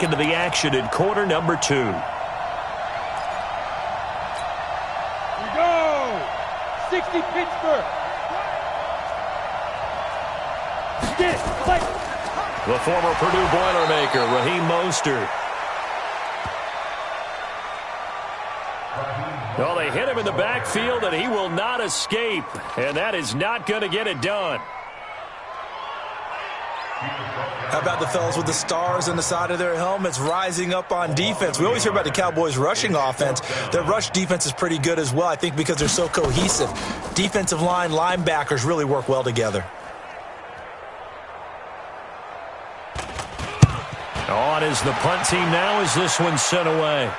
Into the action in quarter number 2. We go! 60 Pittsburgh. The former Purdue Boilermaker, Raheem Mostert. Well, they hit him in the backfield, and he will not escape. And that is not going to get it done. How about the fellas with the stars on the side of their helmets rising up on defense? We always hear about the Cowboys' rushing offense. Their rush defense is pretty good as well, I think, because they're so cohesive. Defensive line, linebackers really work well together. On is the punt team now as this one's sent away.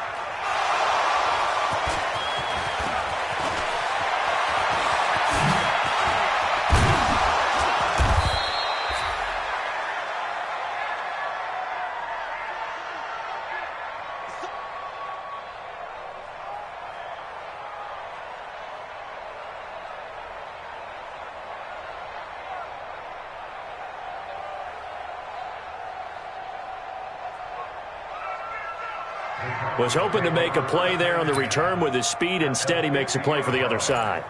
Was hoping to make a play there on the return with his speed. Instead, he makes a play for the other side.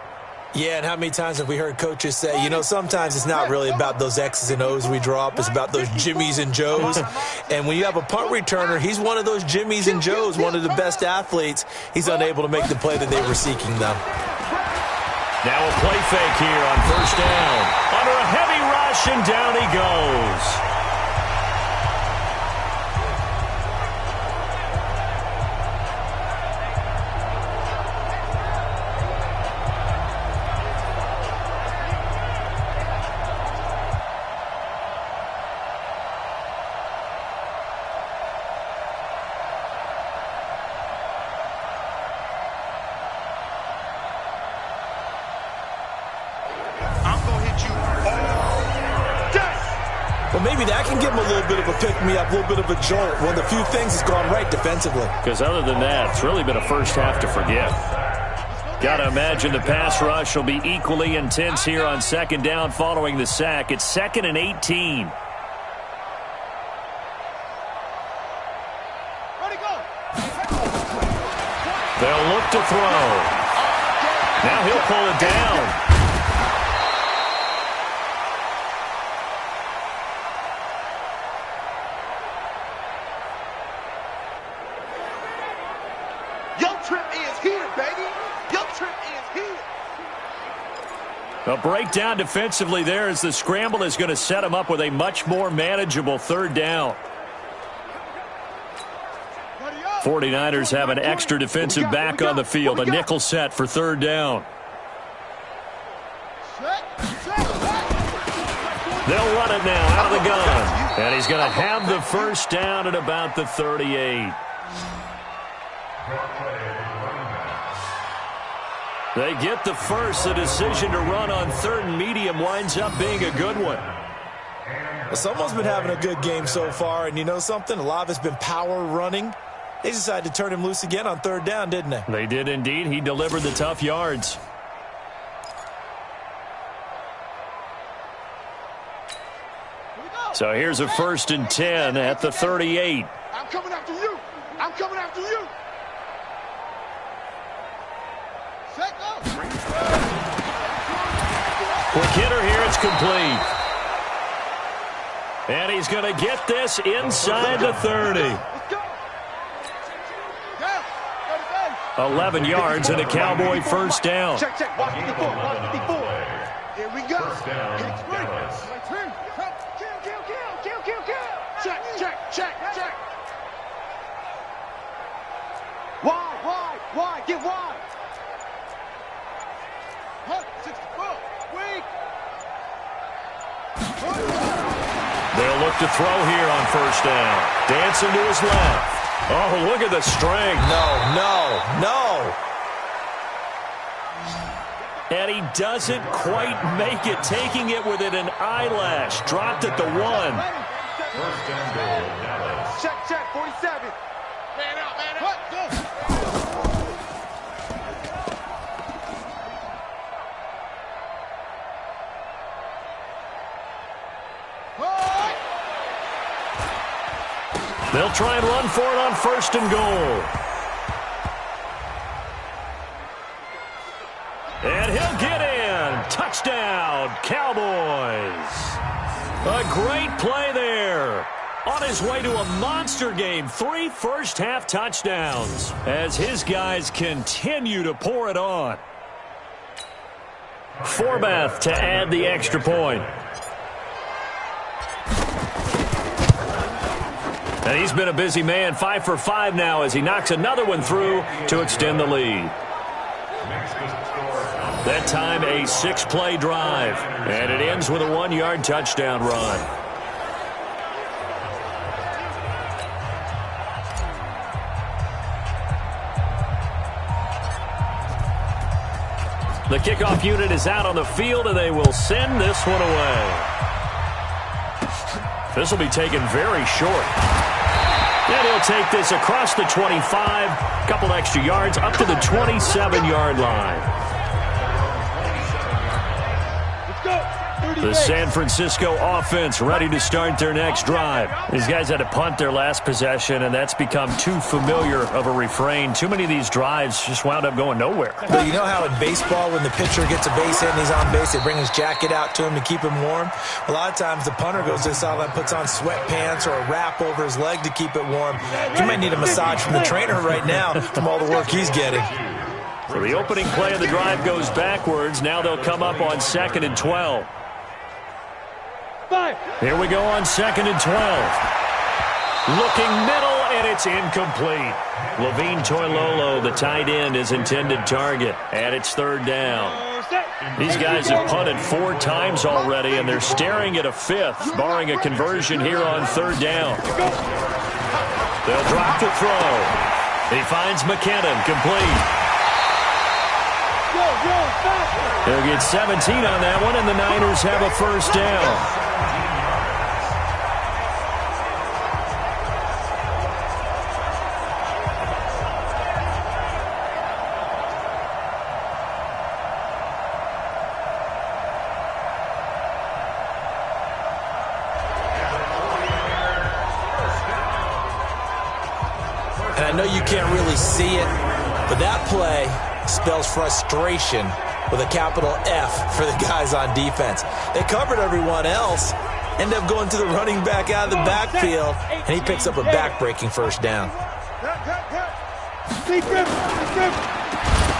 Yeah, and how many times have we heard coaches say, you know, sometimes it's not really about those X's and O's we drop. It's about those Jimmies and Joes. And when you have a punt returner, he's one of those Jimmies and Joes, one of the best athletes. He's unable to make the play that they were seeking, though. Now a play fake here on first down. Under a heavy rush, and down he goes. Well, maybe that can give him a little bit of a pick-me-up, a little bit of a jolt. One of the few things that's gone right defensively. Because other than that, it's really been a first half to forget. Got to imagine the pass rush will be equally intense here on second down following the sack. It's 2nd and 18. They'll look to throw. Now he'll pull it down. A breakdown defensively there as the scramble is going to set him up with a much more manageable third down. 49ers have an extra defensive back on the field. A nickel set for third down. They'll run it now out of the gun. And he's going to have the first down at about the 38. They get the first. The decision to run on 3rd and medium winds up being a good one. Well, someone's been having a good game so far, and you know something? A lot of it's been power running. They decided to turn him loose again on 3rd down, didn't they? They did indeed. He delivered the tough yards. So here's a 1st and 10 at the 38. I'm coming after you. I'm coming after you. Quick hitter here, it's complete. And he's going to get this inside the 30. 11 yards and a Cowboy first down. Check, check. Watch 54. Watch 54. Here we go. First down, Dallas. Kill. Check. Wide. Get wide. 64. Weak. They'll look to throw here on first down. Dancing to his left. Oh, look at the strength. No. And he doesn't quite make it, taking it within an eyelash. Dropped at the 1. First down goal, Dallas. Check, 47. Man out. Go. They'll try and run for it on 1st and goal. And he'll get in. Touchdown, Cowboys. A great play there. On his way to a monster game, 3 first-half touchdowns as his guys continue to pour it on. Forbath to add the extra point. And he's been a busy man, 5 for 5 now as he knocks another one through to extend the lead. That time a 6-play drive, and it ends with a 1-yard touchdown run. The kickoff unit is out on the field, and they will send this one away. This will be taken very short. And he'll take this across the 25, a couple extra yards, up to the 27-yard line. The San Francisco offense ready to start their next drive. These guys had to punt their last possession, and that's become too familiar of a refrain. Too many of these drives just wound up going nowhere. But you know how in baseball, when the pitcher gets a base hit and he's on base, they bring his jacket out to him to keep him warm? A lot of times the punter goes to the sideline, puts on sweatpants or a wrap over his leg to keep it warm. He might need a massage from the trainer right now from all the work he's getting. So the opening play of the drive goes backwards. Now they'll come up on 2nd and 12. Here we go on 2nd and 12. Looking middle, and it's incomplete. Levine Toilolo, the tight end, is intended target, and it's 3rd down. These guys have punted 4 times already, and they're staring at a 5th, barring a conversion here on 3rd down. They'll drop the throw. He finds McKinnon, complete. He'll get 17 on that one, and the Niners have a 1st down. And I know you can't really see it, but that play spells frustration with a capital F for the guys on defense. They covered everyone else, end up going to the running back out of the backfield, and he picks up a back-breaking 1st down.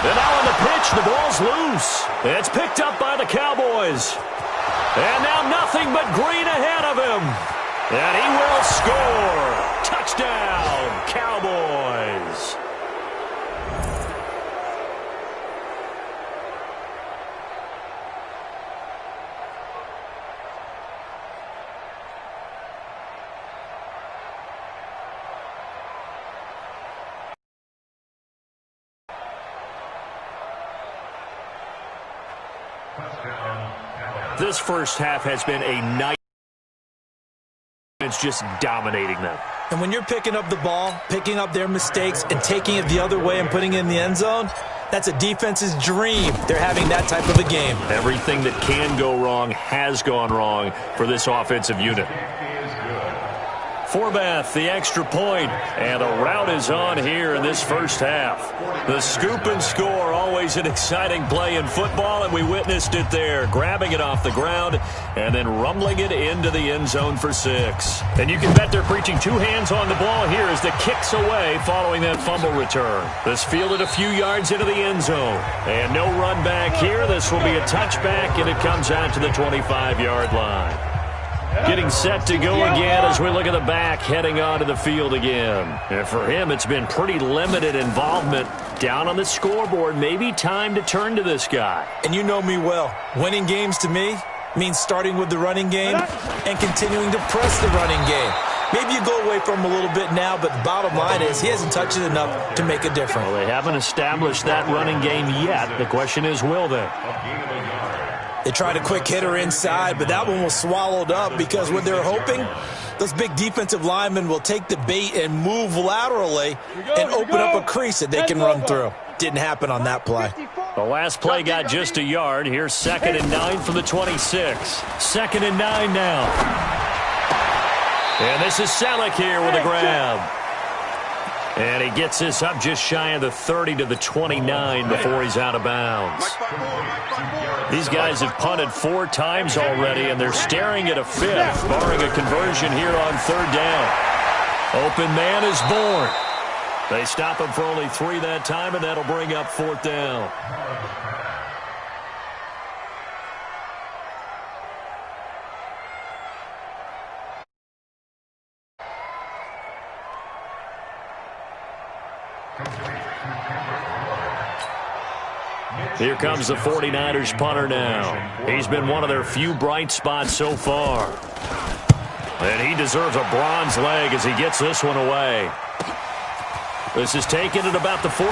And now on the pitch, the ball's loose. It's picked up by the Cowboys. And now nothing but green ahead of him. And he will score. Touchdown, Cowboys. This first half has been a night. It's just dominating them. And when you're picking up the ball, picking up their mistakes, and taking it the other way and putting it in the end zone, that's a defense's dream. They're having that type of a game. Everything that can go wrong has gone wrong for this offensive unit. Forbath, the extra point, and the route is on here in this first half. The scoop and score, always an exciting play in football, and we witnessed it there, grabbing it off the ground and then rumbling it into the end zone for 6. And you can bet they're preaching 2 hands on the ball here as the kick's away following that fumble return. This fielded a few yards into the end zone. And no run back here. This will be a touchback, and it comes out to the 25-yard line. Getting set to go again as we look at the back heading onto the field again. And for him, it's been pretty limited involvement down on the scoreboard. Maybe time to turn to this guy. And you know me well. Winning games to me means starting with the running game and continuing to press the running game. Maybe you go away from him a little bit now, but the bottom line is he hasn't touched it enough to make a difference. Well, they haven't established that running game yet. The question is, will they? They tried a quick hitter inside, but that one was swallowed up because what they're hoping, those big defensive linemen will take the bait and move laterally and open up a crease that they can run through. Didn't happen on that play. The last play got just a yard. Here's 2nd and 9 from the 26. 2nd and 9 now. And this is Selleck here with a grab. And he gets this up just shy of the 30 to the 29 before he's out of bounds. These guys have punted 4 times already, and they're staring at a 5th, barring a conversion here on 3rd down. Open man is born. They stop him for only 3 that time, and that'll bring up 4th down. Here comes the 49ers punter now. He's been one of their few bright spots so far. And he deserves a bronze leg as he gets this one away. This is taken at about the 14.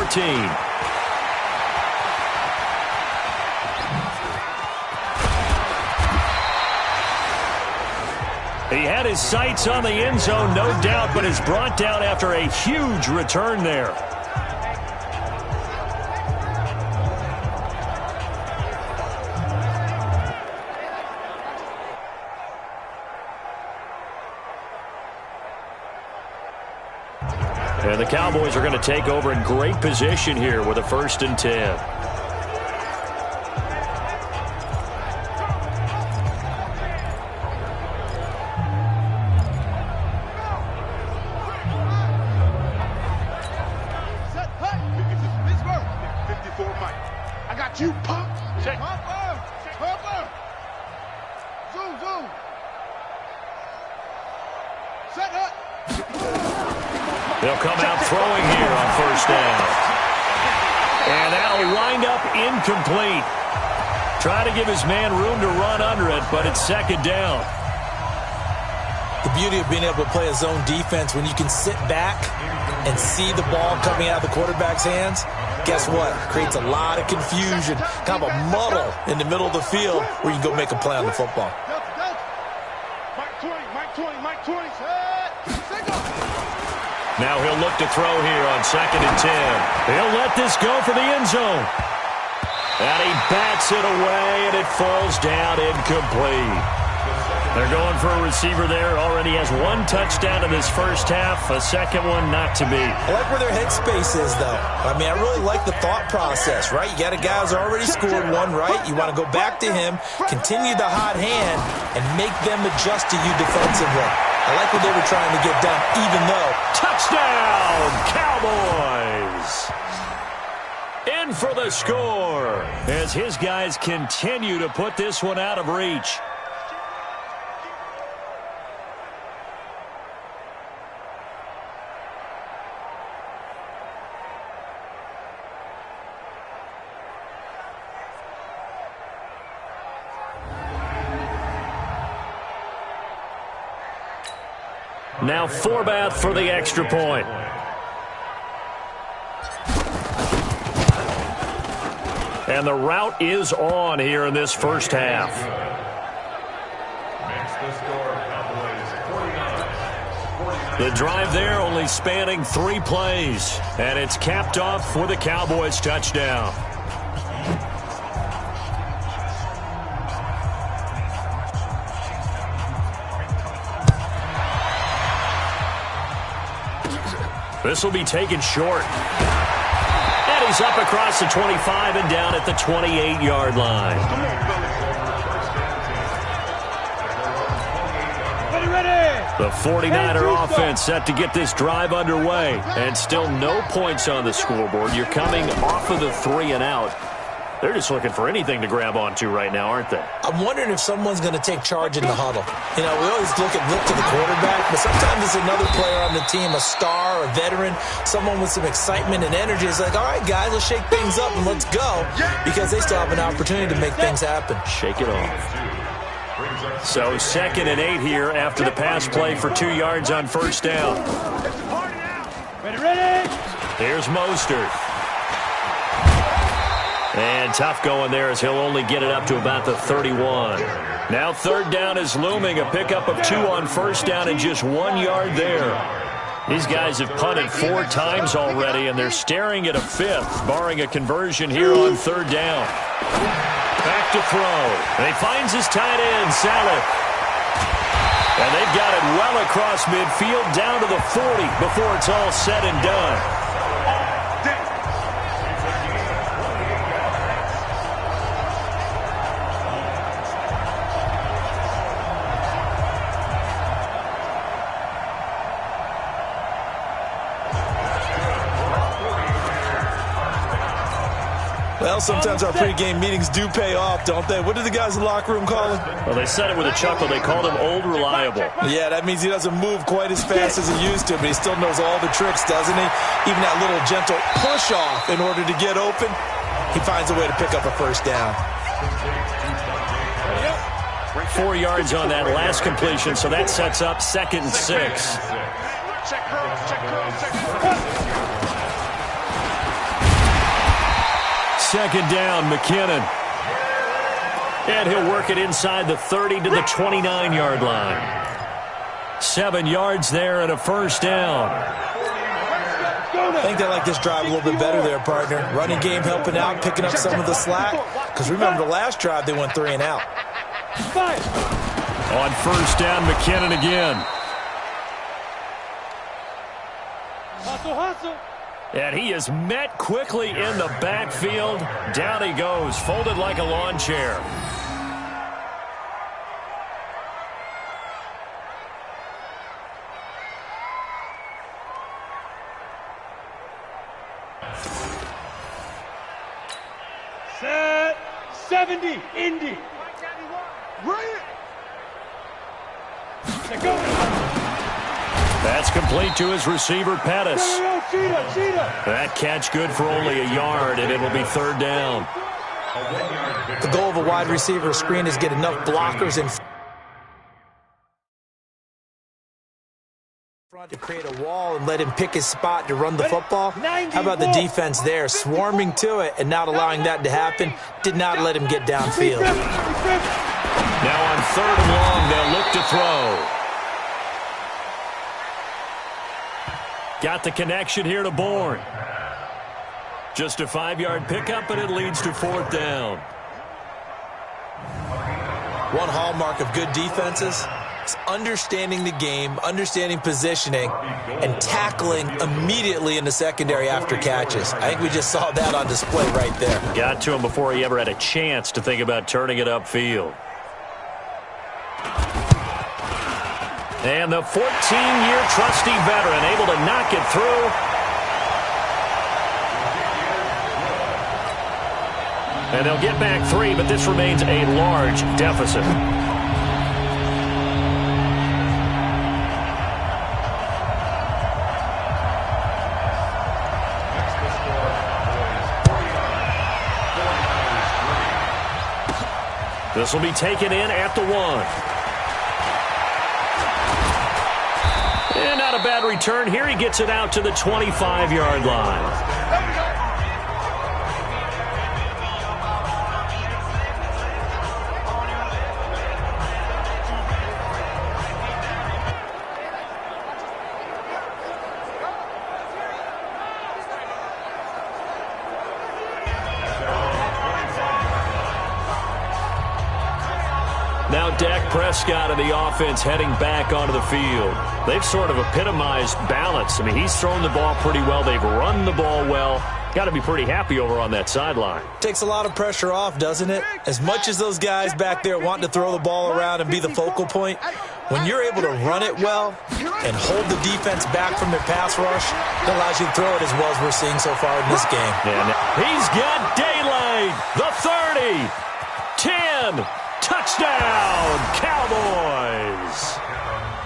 He had his sights on the end zone, no doubt, but is brought down after a huge return there. And the Cowboys are going to take over in great position here with a 1st and 10. Set, hey, 54 Mike. I got you, pump. Check. Pumper. Zoom. Set, up. They'll come out throwing here on 1st down. And that'll wind up incomplete. Trying to give his man room to run under it, but it's 2nd down. The beauty of being able to play a zone defense when you can sit back and see the ball coming out of the quarterback's hands, guess what? Creates a lot of confusion, kind of a muddle in the middle of the field where you can go make a play on the football. Mike 20, set, Now he'll look to throw here on 2nd and 10. He'll let this go for the end zone. And he bats it away, and it falls down incomplete. They're going for a receiver there. Already has 1 touchdown in this first half. A second one not to be. I like where their headspace is, though. I mean, I really like the thought process, right? You got a guy who's already scored 1, right? You want to go back to him, continue the hot hand, and make them adjust to you defensively. I like what they were trying to get done, even though. Touchdown, Cowboys! In for the score as his guys continue to put this one out of reach. Now Forbath for the extra point. And the route is on here in this first half. The drive there only spanning 3 plays. And it's capped off with a Cowboys touchdown. This will be taken short. And he's up across the 25 and down at the 28-yard line. The 49er offense set to get this drive underway. And still no points on the scoreboard. You're coming off of the 3 and out. They're just looking for anything to grab onto right now, aren't they? I'm wondering if someone's going to take charge in the huddle. You know, we always look to the quarterback, but sometimes it's another player on the team, a star, a veteran, someone with some excitement and energy. It's like, all right, guys, let's shake things up and let's go, because they still have an opportunity to make things happen. Shake it off. So 2nd and 8 here after the pass play for 2 yards on 1st down. Ready. Here's Mostert. And tough going there as he'll only get it up to about the 31. Now 3rd down is looming. A pickup of 2 on 1st down and just 1 yard there. These guys have punted 4 times already, and they're staring at a 5th, barring a conversion here on 3rd down. Back to throw. And he finds his tight end, Selleck. And they've got it well across midfield, down to the 40 before it's all said and done. Well, sometimes our pregame meetings do pay off, don't they? What do the guys in the locker room call him? Well, they said it with a chuckle. They called him Old Reliable. Yeah, that means he doesn't move quite as fast as he used to, but he still knows all the tricks, doesn't he? Even that little gentle push-off in order to get open, he finds a way to pick up a first down. 4 yards on that last completion, so that sets up 2nd and 6. Check curls, check curls, check curls. 2nd down, McKinnon. And he'll work it inside the 30 to the 29-yard line. 7 yards there and a first down. I think they like this drive a little bit better there, partner. Running game helping out, picking up some of the slack. Because remember, the last drive, they went 3 and out. On first down, McKinnon again. And he is met quickly in the backfield. Down he goes, folded like a lawn chair. Set 70, Indy. Bring it. That's complete to his receiver, Pettis. That catch good for only a yard, and it'll be 3rd down. The goal of a wide receiver screen is get enough blockers in front to create a wall and let him pick his spot to run the football. How about the defense there, swarming to it and not allowing that to happen? Did not let him get downfield. Now on 3rd and long, they'll look to throw. Got the connection here to Bourne. Just a 5-yard pickup, and it leads to 4th down. One hallmark of good defenses is understanding the game, understanding positioning, and tackling immediately in the secondary after catches. I think we just saw that on display right there. Got to him before he ever had a chance to think about turning it upfield. And the 14-year trusty veteran able to knock it through. And they'll get back 3, but this remains a large deficit. This will be taken in at the 1. And not a bad return. Here he gets it out to the 25-yard line. Now Dak Prescott of the offense heading back onto the field. They've sort of epitomized balance. I mean, he's thrown the ball pretty well. They've run the ball well. Got to be pretty happy over on that sideline. Takes a lot of pressure off, doesn't it? As much as those guys back there want to throw the ball around and be the focal point, when you're able to run it well and hold the defense back from their pass rush, it allows you to throw it as well as we're seeing so far in this game. And he's got daylight. The 30, 10, touchdown, Cowboys.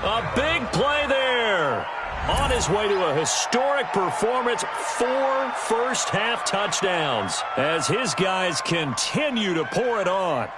A big play there. On his way to a historic performance, 4 first-half touchdowns as his guys continue to pour it on.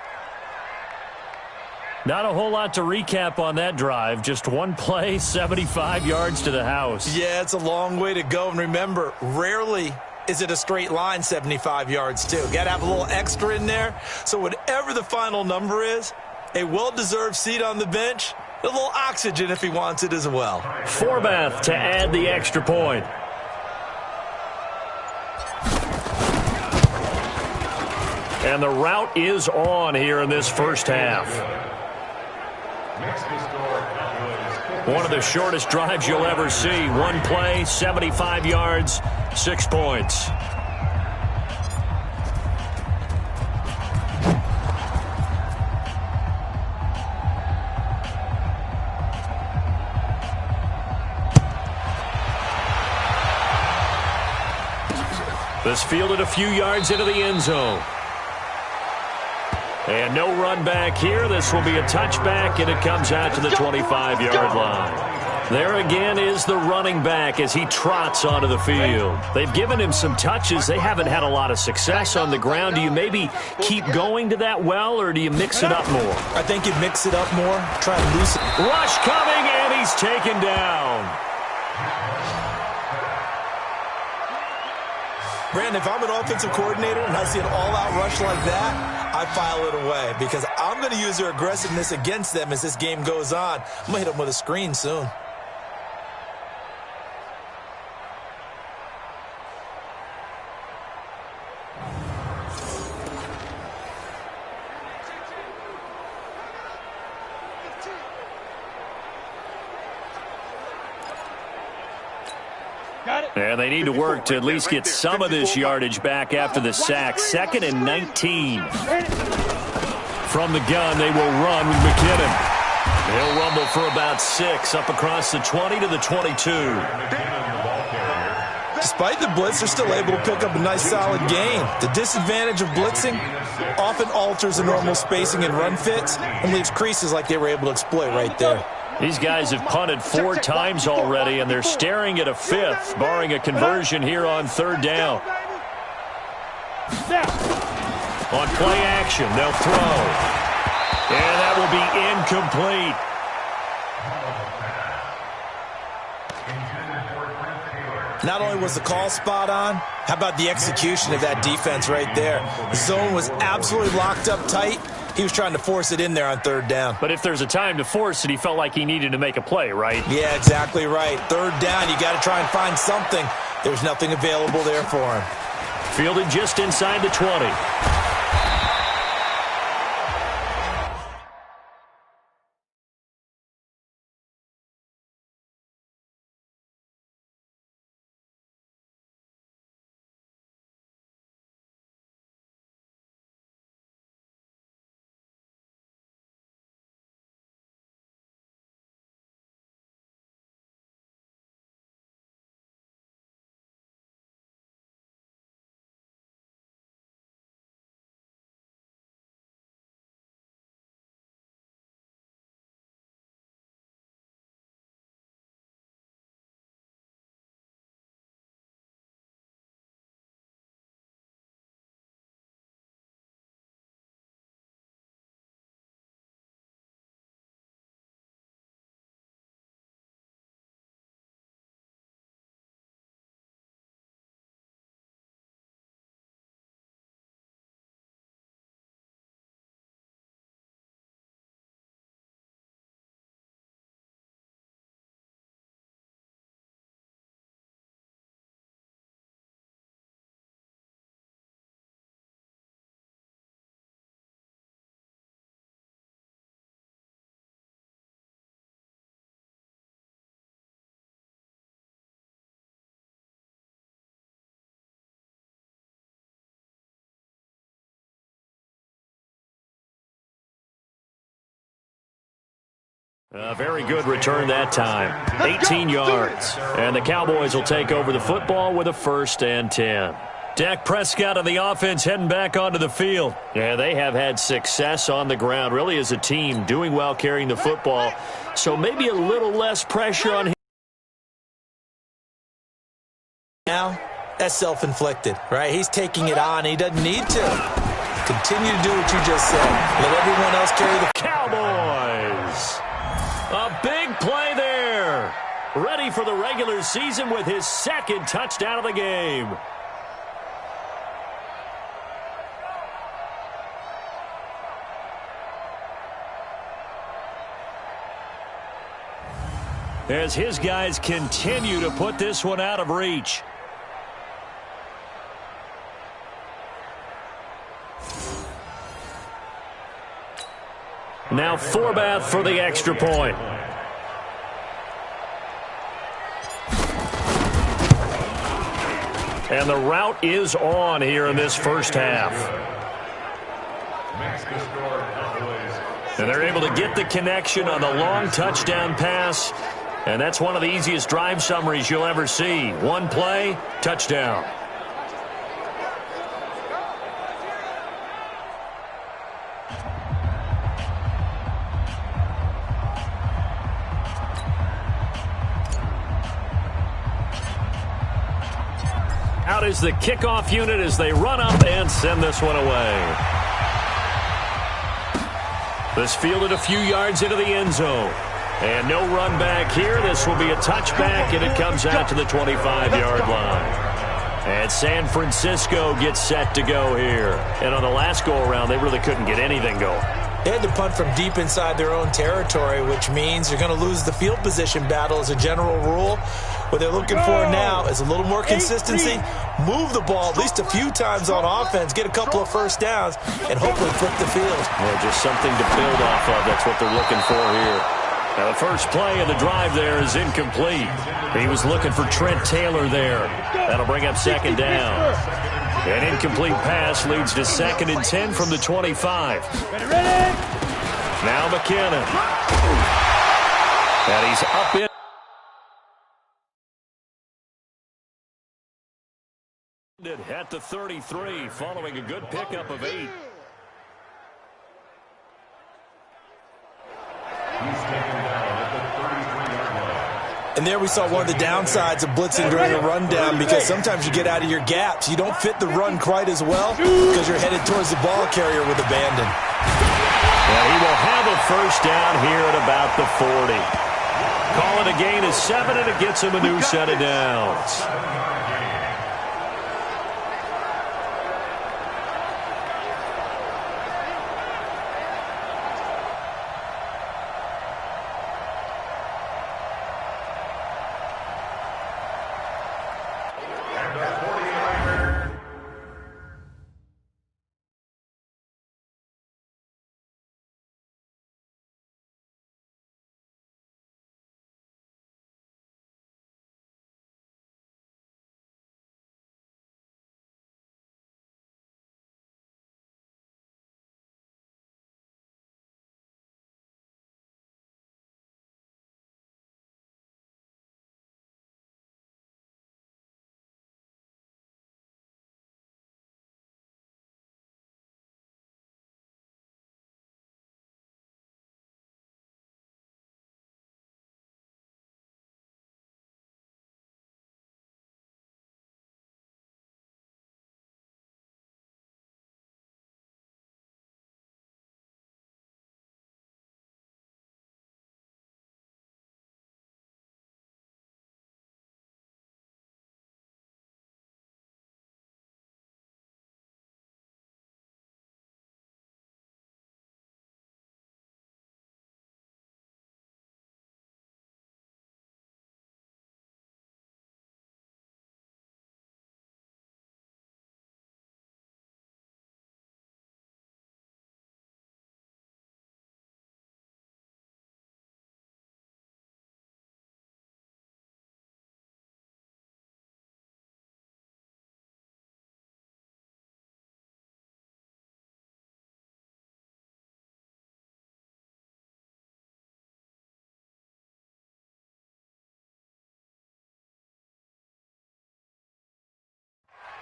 Not a whole lot to recap on that drive. Just one play, 75 yards to the house. Yeah, it's a long way to go. And remember, rarely is it a straight line 75 yards, too. Got to have a little extra in there. So whatever the final number is, a well-deserved seat on the bench, a little oxygen if he wants it as well. Forbath to add the extra point. And the route is on here in this first half. Next to score, One of the shortest drives you'll ever see. One play, 75 yards, 6 points. This fielded a few yards into the end zone. And no run back here. This will be a touchback, and it comes out to the 25-yard line. There again is the running back as he trots onto the field. They've given him some touches. They haven't had a lot of success on the ground. Do you maybe keep going to that well, or do you mix it up more? I think you mix it up more. Try to loosen. Rush coming, and he's taken down. Brandon, if I'm an offensive coordinator and I see an all-out rush like that, I file it away because I'm going to use their aggressiveness against them as this game goes on. I'm going to hit them with a screen soon. And they need to work to at least get some of this yardage back after the sack. 2nd and 19. From the gun, they will run with McKinnon. He'll rumble for about 6, up across the 20 to the 22. Despite the blitz, they're still able to pick up a nice solid gain. The disadvantage of blitzing often alters the normal spacing and run fits and leaves creases like they were able to exploit right there. These guys have punted 4 times already, and they're staring at a 5th, barring a conversion here on 3rd down. On play action, they'll throw. And that will be incomplete. Not only was the call spot on, how about the execution of that defense right there? The zone was absolutely locked up tight. He was trying to force it in there on 3rd down. But if there's a time to force it, he felt like he needed to make a play, right? Yeah, exactly right. 3rd down, you got to try and find something. There's nothing available there for him. Fielded just inside the 20. A very good return that time. 18 yards. And the Cowboys will take over the football with a 1st and 10. Dak Prescott and the offense heading back onto the field. Yeah, they have had success on the ground, really as a team, doing well carrying the football. So maybe a little less pressure on him. Now, that's self-inflicted, right? He's taking it on. He doesn't need to. Continue to do what you just said. Let everyone else carry the Cowboys. A big play there. Ready for the regular season with his 2nd touchdown of the game. As his guys continue to put this one out of reach. Now Forbath for the extra point. And the route is on here in this first half. And they're able to get the connection on the long touchdown pass. And that's one of the easiest drive summaries you'll ever see. One play, touchdown. Out is the kickoff unit as they run up and send this one away. This fielded a few yards into the end zone. And no run back here. This will be a touchback, and it comes out to the 25-yard line. And San Francisco gets set to go here. And on the last go-around, they really couldn't get anything going. They had to punt from deep inside their own territory, which means you're going to lose the field position battle as a general rule. What they're looking for now is a little more consistency, move the ball at least a few times on offense, get a couple of first downs, and hopefully flip the field. Yeah, just something to build off of. That's what they're looking for here. Now, the first play of the drive there is incomplete. He was looking for Trent Taylor there. That'll bring up second down. An incomplete pass leads to 2nd and 10 from the 25. Now McKinnon. And he's up in. At the 33, following a good pickup of 8. And there we saw one of the downsides of blitzing during a rundown, because sometimes you get out of your gaps. You don't fit the run quite as well because you're headed towards the ball carrier with abandon. And he will have a first down here at about the 40. Call it a gain of 7, and it gets him a new set of downs.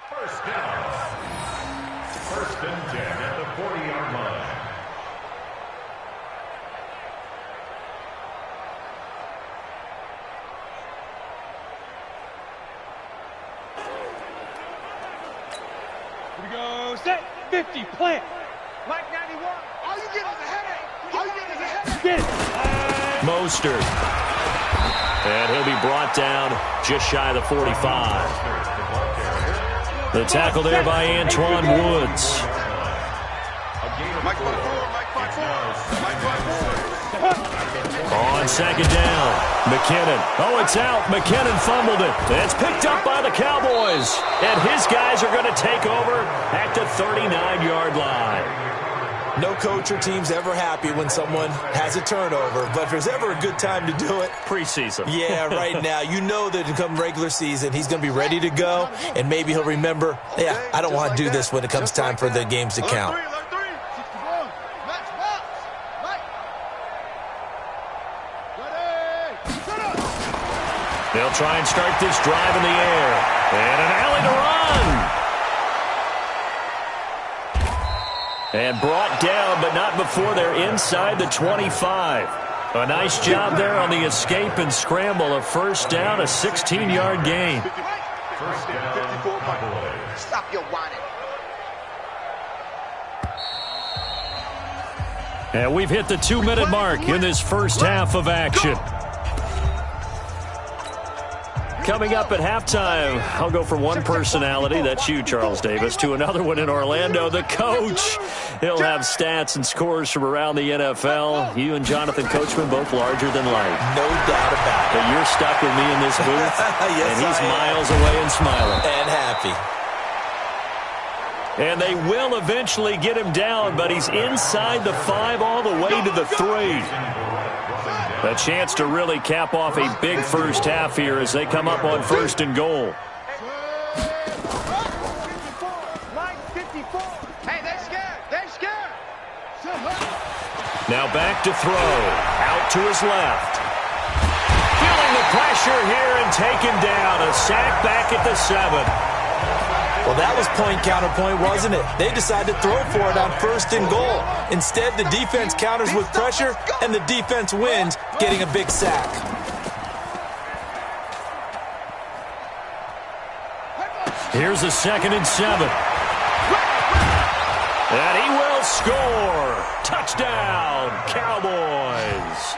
First down. 1st and 10 at the 40-yard line. Here we go. Set. 50. Plant. Black 91. All you get is a headache. All you get is a headache. Get it. Mostert. And he'll be brought down just shy of the 45. The tackle there by Antoine Woods. On 2nd down, McKinnon. Oh, it's out. McKinnon fumbled it. It's picked up by the Cowboys. And his guys are going to take over at the 39-yard line. No coach or team's ever happy when someone has a turnover, but if there's ever a good time to do it, preseason. Yeah, right now. You know that come regular season, he's going to be ready to go, and maybe he'll remember, yeah, I don't want to do this when it comes time for the games to count. They'll try and start this drive in the air. And an alley to run. And brought down, but not before they're inside the 25. A nice job there on the escape and scramble. A first down, a 16-yard gain. First down. Stop your whining. And we've hit the 2-minute mark in this first half of action. Coming up at halftime, I'll go from one personality, that's you, Charles Davis, to another one in Orlando, the coach. He'll have stats and scores from around the NFL. You and Jonathan Coachman, both larger than life. No doubt about it. But you're stuck with me in this booth, Yes, and he's I am. miles away and smiling. And happy. And they will eventually get him down, but he's inside the 5 all the way to the 3. A chance to really cap off a big first half here as they come up on 1st and goal. Hey, they're scared. They're scared. Now back to throw. Out to his left. Feeling the pressure here and taken down. A sack back at the 7. Well, that was point counterpoint, wasn't it? They decided to throw for it on 1st and goal. Instead, the defense counters with pressure, and the defense wins, getting a big sack. Here's a 2nd and 7. And he will score. Touchdown, Cowboys.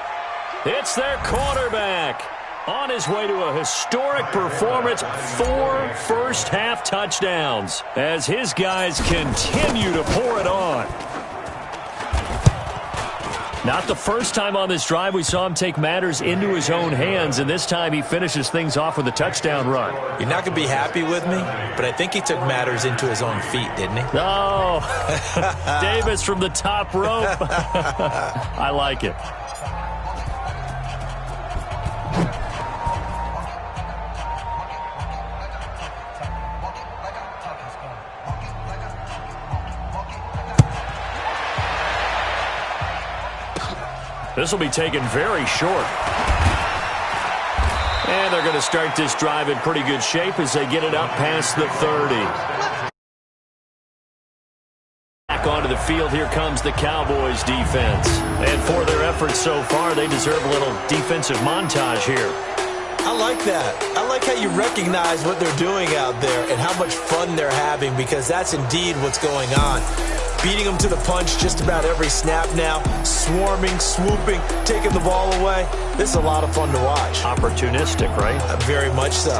It's their quarterback. On his way to a historic performance, 4 first-half touchdowns as his guys continue to pour it on. Not the first time on this drive we saw him take matters into his own hands, and this time he finishes things off with a touchdown run. You're not going to be happy with me, but I think he took matters into his own feet, didn't he? Oh, Davis from the top rope. I like it. This will be taken very short. And they're going to start this drive in pretty good shape as they get it up past the 30. Back onto the field, here comes the Cowboys defense. And for their efforts so far, they deserve a little defensive montage here. I like that. I like how you recognize what they're doing out there and how much fun they're having, because that's indeed what's going on. Beating them to the punch just about every snap now. Swarming, swooping, taking the ball away. This is a lot of fun to watch. Opportunistic, right? Very much so.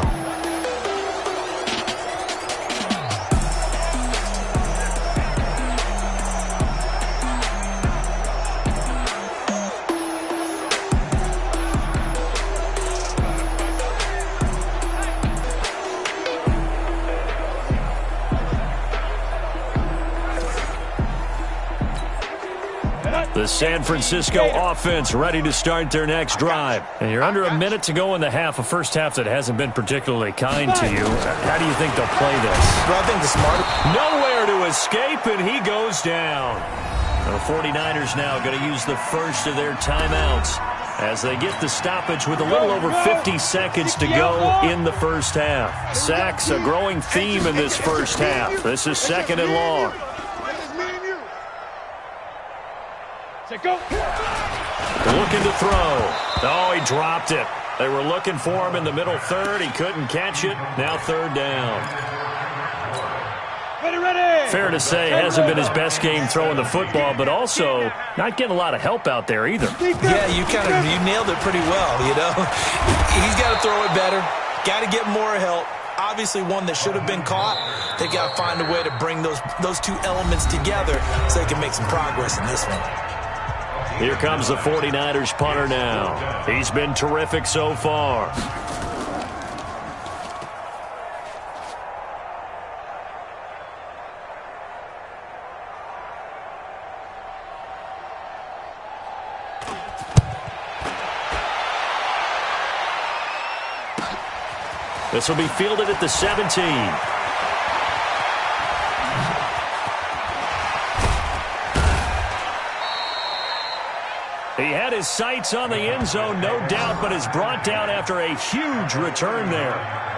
The San Francisco offense ready to start their next drive. And you're under a minute to go in the half, a first half that hasn't been particularly kind to you. How do you think they'll play this? Well, I think the smart... Nowhere to escape, and he goes down. The 49ers now going to use the first of their timeouts as they get the stoppage with a little over 50 seconds to go in the first half. Sacks, a growing theme in this first half. This is 2nd and long. Go. Looking to throw. Oh, he dropped it. They were looking for him in the middle third. He couldn't catch it. Now 3rd down. Ready. Fair to say, hasn't been his best game throwing the football, but also not getting a lot of help out there either. Yeah, you nailed it pretty well, you know. He's got to throw it better. Got to get more help. Obviously one that should have been caught. They got to find a way to bring those two elements together so they can make some progress in this one. Here comes the 49ers punter now. He's been terrific so far. This will be fielded at the 17. He had his sights on the end zone, no doubt, but is brought down after a huge return there.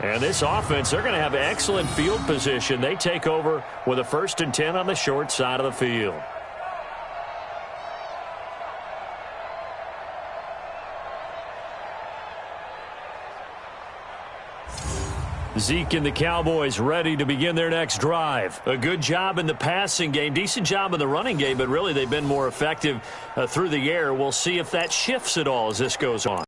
And this offense, they're going to have excellent field position. They take over with a 1st and 10 on the short side of the field. Zeke and the Cowboys ready to begin their next drive. A good job in the passing game, decent job in the running game, but really they've been more effective through the air. We'll see if that shifts at all as this goes on.